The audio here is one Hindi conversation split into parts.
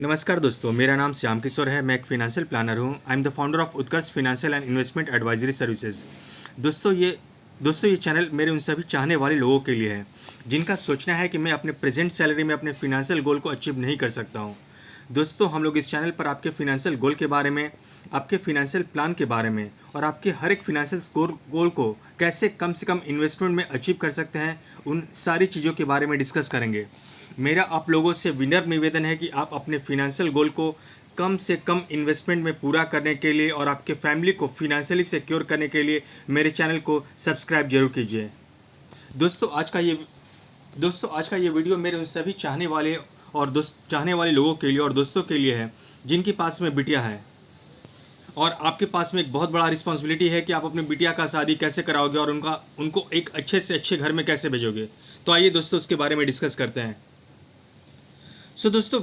नमस्कार दोस्तों, मेरा नाम श्याम किशोर है। मैं एक फाइनेंशियल प्लानर हूँ। I am the founder of Utkarsh financial and investment advisory services. दोस्तों ये चैनल मेरे उन सभी चाहने वाले लोगों के लिए है जिनका सोचना है कि मैं अपने प्रेजेंट सैलरी में अपने फिनेंशियल गोल को अचीव नहीं कर सकता हूँ। दोस्तों, हम लोग इस चैनल पर आपके फिनेंशियल गोल के बारे में, आपके फिनेंशियल प्लान के बारे में और आपके हर एक फिनेंशियल गोल को कैसे कम से कम इन्वेस्टमेंट में अचीव कर सकते हैं, उन सारी चीज़ों के बारे में डिस्कस करेंगे। मेरा आप लोगों से विनम्र निवेदन है कि आप अपने फिनेंशियल गोल को कम से कम इन्वेस्टमेंट में पूरा करने के लिए और आपके फैमिली को फिनेंशियली सिक्योर करने के लिए मेरे चैनल को सब्सक्राइब जरूर कीजिए। दोस्तों आज का ये वीडियो मेरे उन सभी चाहने वाले लोगों के लिए और दोस्तों के लिए है जिनके पास में बिटिया है और आपके पास में एक बहुत बड़ा रिस्पॉन्सिबिलिटी है कि आप अपनी बिटिया का शादी कैसे कराओगे और उनको एक अच्छे से अच्छे घर में कैसे भेजोगे। तो आइए दोस्तों उसके बारे में डिस्कस करते हैं। दोस्तों,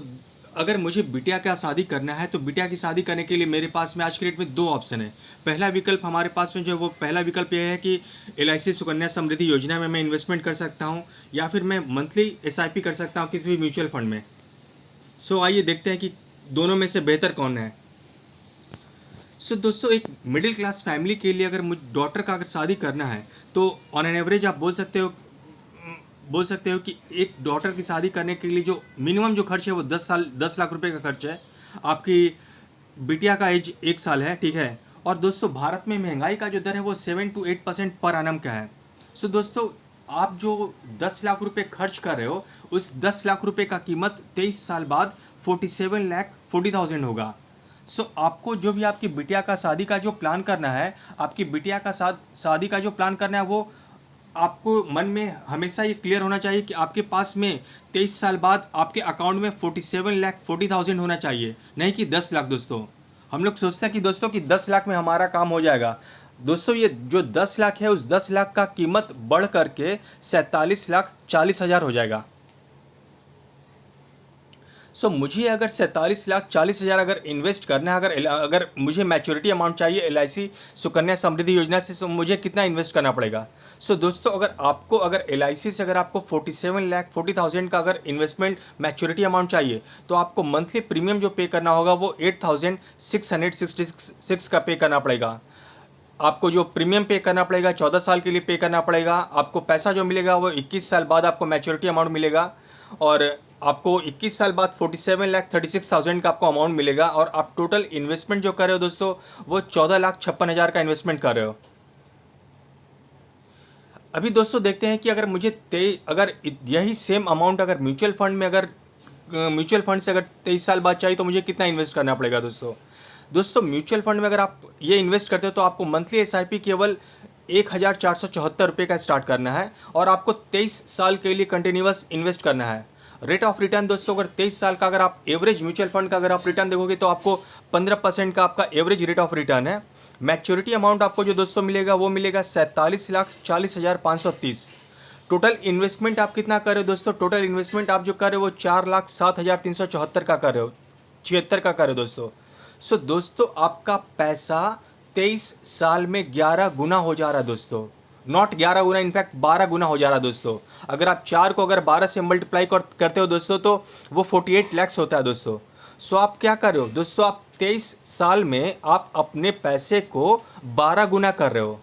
अगर मुझे बिटिया का शादी करना है तो बिटिया की शादी करने के लिए मेरे पास में आज के डेट में दो ऑप्शन है। पहला विकल्प हमारे पास में जो है वो पहला विकल्प यह है कि LIC सुकन्या समृद्धि योजना में मैं इन्वेस्टमेंट कर सकता हूं या फिर मैं मंथली SIP कर सकता हूं किसी भी म्यूचुअल फंड में। आइए देखते हैं कि दोनों में से बेहतर कौन है। दोस्तों, एक मिडिल क्लास फैमिली के लिए अगर मुझ डॉटर का अगर शादी करना है तो ऑन एन एवरेज आप बोल सकते हो कि एक डॉटर की शादी करने के लिए जो मिनिमम जो खर्च है वो 10 लाख रुपए का खर्च है। आपकी बिटिया का एज 1 साल है, ठीक है। और दोस्तों, भारत में महंगाई का जो दर है वो 7 to 8% पर annum का है। दोस्तों, आप जो 10 लाख रुपए खर्च कर रहे हो उस 10 लाख रुपए का कीमत 23 साल बाद 47,40,000 होगा। आपको जो भी आपकी बिटिया का शादी का जो प्लान करना है, आपकी बिटिया का शादी का जो प्लान करना है वो आपको मन में हमेशा ये क्लियर होना चाहिए कि आपके पास में 23 साल बाद आपके अकाउंट में 47,40,000 होना चाहिए, नहीं कि 10 लाख। दोस्तों, हम लोग सोचते हैं कि दोस्तों कि 10 लाख में हमारा काम हो जाएगा। दोस्तों, ये जो 10 लाख है उस 10 लाख का कीमत बढ़ करके 47,40,000 हो जाएगा। मुझे अगर 47,40,000 अगर इन्वेस्ट करना है, अगर मुझे मैच्योरिटी अमाउंट चाहिए LIC सुकन्या समृद्धि योजना से, मुझे कितना इन्वेस्ट करना पड़ेगा। दोस्तों, अगर LIC से अगर आपको 47,40,000 का अगर इन्वेस्टमेंट मैच्योरिटी अमाउंट चाहिए तो आपको मंथली प्रीमियम जो पे करना होगा वो 8,666 का पे करना पड़ेगा। आपको जो प्रीमियम पे करना पड़ेगा 14 साल के लिए पे करना पड़ेगा। आपको पैसा जो मिलेगा वो 21 साल बाद आपको मैच्योरिटी अमाउंट मिलेगा और आपको 21 साल बाद 47,36,000 का आपको अमाउंट मिलेगा। और आप टोटल इन्वेस्टमेंट जो कर रहे हो दोस्तों वो 14,56,000 का इन्वेस्टमेंट कर रहे हो। अभी दोस्तों देखते हैं कि अगर यही सेम अमाउंट अगर म्यूचुअल फंड से अगर 23 साल बाद चाहिए तो मुझे कितना इन्वेस्ट करना पड़ेगा। दोस्तों, म्यूचुअल फंड में अगर आप ये इन्वेस्ट करते हो तो आपको मंथली SIP केवल 1,474 रुपये का स्टार्ट करना है और आपको 23 साल के लिए कंटिन्यूअस इन्वेस्ट करना है। रेट ऑफ रिटर्न दोस्तों, अगर 23 साल का अगर आप एवरेज म्यूचुअल फंड का अगर आप रिटर्न देखोगे तो आपको 15% का आपका एवरेज रेट ऑफ रिटर्न है। मैच्योरिटी अमाउंट आपको जो दोस्तों मिलेगा वो मिलेगा 47,40,530। टोटल इन्वेस्टमेंट आप कितना कर रहे हो दोस्तों? टोटल इन्वेस्टमेंट आप जो कर रहे हो वो 4,07,374 का कर रहे हो, 76 का कर रहे हो दोस्तों। दोस्तों, आपका पैसा 23 साल में 11 गुना हो जा रहा है दोस्तों। नॉट 11 गुना, इनफैक्ट 12 गुना हो जा रहा है दोस्तों। अगर आप 4 को अगर 12 से मल्टीप्लाई करते हो दोस्तों तो वो 48 लैक्स होता है दोस्तों। आप क्या कर रहे हो दोस्तों? आप 23 साल में आप अपने पैसे को 12 गुना कर रहे हो।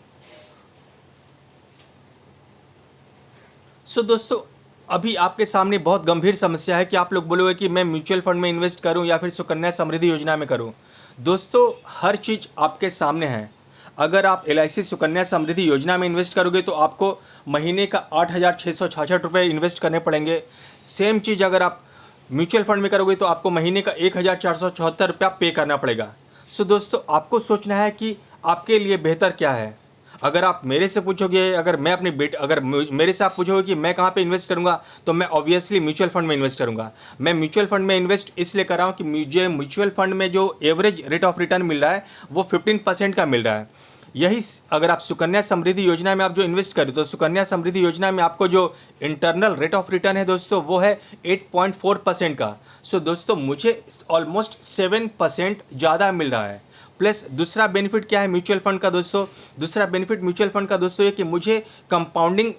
दोस्तों, अभी आपके सामने बहुत गंभीर समस्या है कि आप लोग बोलोगे कि मैं म्यूचुअल फंड में इन्वेस्ट करूं या फिर सुकन्या समृद्धि योजना में करूं। दोस्तों, हर चीज़ आपके सामने है। अगर आप LIC सुकन्या समृद्धि योजना में इन्वेस्ट करोगे तो आपको महीने का 8,666 रुपये इन्वेस्ट करने पड़ेंगे। सेम चीज़ अगर आप म्यूचुअल फंड में करोगे तो आपको महीने का 1,474 रुपया पे करना पड़ेगा। दोस्तों, आपको सोचना है कि आपके लिए बेहतर क्या है। अगर आप मेरे से पूछोगे, अगर मेरे से आप पूछोगे कि मैं कहाँ पे इन्वेस्ट करूँगा तो मैं ऑब्वियसली म्यूचुअल फंड में इन्वेस्ट करूँगा। मैं म्यूचुअल फंड में इन्वेस्ट इसलिए कर रहा हूँ कि मुझे म्यूचुअल फंड में जो एवरेज रेट ऑफ रिटर्न मिल रहा है वो 15% का मिल रहा है। यही अगर आप सुकन्या समृद्धि योजना में आप जो इन्वेस्ट करें तो सुकन्या समृद्धि योजना में आपको जो इंटरनल रेट ऑफ रिटर्न है दोस्तों वो है 8.4% का। दोस्तों, मुझे ऑलमोस्ट 7% ज़्यादा मिल रहा है। प्लस दूसरा बेनिफिट क्या है म्यूचुअल फंड का दोस्तों? दूसरा बेनिफिट म्यूचुअल फंड का दोस्तों ये कि मुझे कंपाउंडिंग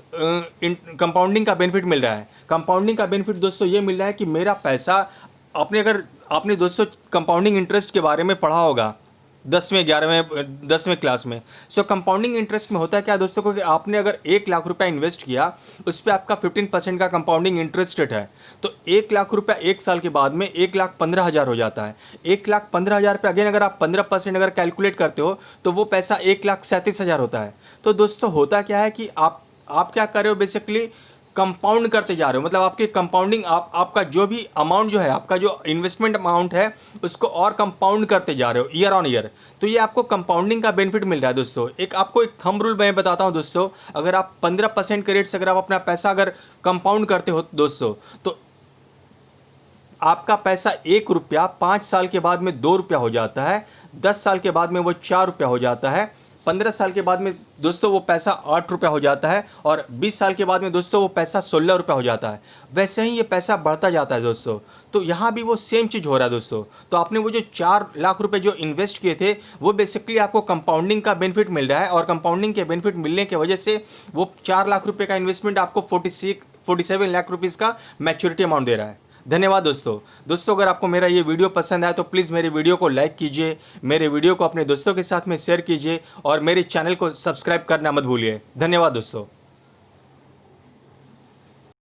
का बेनिफिट मिल रहा है। कंपाउंडिंग का बेनिफिट दोस्तों ये मिल रहा है कि मेरा पैसा आपने दोस्तों कंपाउंडिंग इंटरेस्ट के बारे में पढ़ा होगा 10वें क्लास में। सो कंपाउंडिंग इंटरेस्ट में होता है क्या दोस्तों को कि आपने अगर 1 लाख रुपया इन्वेस्ट किया, उस पर आपका 15% का कंपाउंडिंग इंटरेस्ट रेट है, तो 1 लाख रुपया 1 साल के बाद में 1,15,000 हो जाता है। 1,15,000 पे अगेन अगर आप 15% अगर कैलकुलेट करते हो तो वो पैसा 1,37,000 होता है। तो दोस्तों होता क्या है कि आप क्या कर रहे हो, बेसिकली कंपाउंड करते जा रहे हो, मतलब आपकी कंपाउंडिंग आपका जो भी अमाउंट जो है, आपका जो इन्वेस्टमेंट अमाउंट है उसको और कंपाउंड करते जा रहे हो ईयर ऑन ईयर। तो ये आपको कंपाउंडिंग का बेनिफिट मिल रहा है दोस्तों। आपको एक थंब रूल मैं बताता हूँ दोस्तों, अगर आप 15% के रेट से अगर आप अपना पैसा अगर कंपाउंड करते हो दोस्तों, तो आपका पैसा 1 रुपया 5 साल के बाद में 2 रुपया हो जाता है, 10 साल के बाद में वो 4 रुपया हो जाता है, 15 साल के बाद में दोस्तों वो पैसा 8 रुपया हो जाता है, और 20 साल के बाद में दोस्तों वो पैसा 16 रुपया हो जाता है। वैसे ही ये पैसा बढ़ता जाता है दोस्तों। तो यहाँ भी वो सेम चीज़ हो रहा है दोस्तों। तो आपने वो जो 4 लाख रुपए जो इन्वेस्ट किए थे, वो बेसिकली आपको कंपाउंडिंग का बेनिफिट मिल रहा है, और कंपाउंडिंग के बेनिफिट मिलने की वजह से वो 4 लाख रुपये का इन्वेस्टमेंट आपको 47 लाख रुपीज़ का मैच्योरिटी अमाउंट दे रहा है। धन्यवाद दोस्तों अगर आपको मेरा ये वीडियो पसंद आया तो प्लीज़ मेरे वीडियो को लाइक कीजिए, मेरे वीडियो को अपने दोस्तों के साथ में शेयर कीजिए, और मेरे चैनल को सब्सक्राइब करना मत भूलिए। धन्यवाद दोस्तों।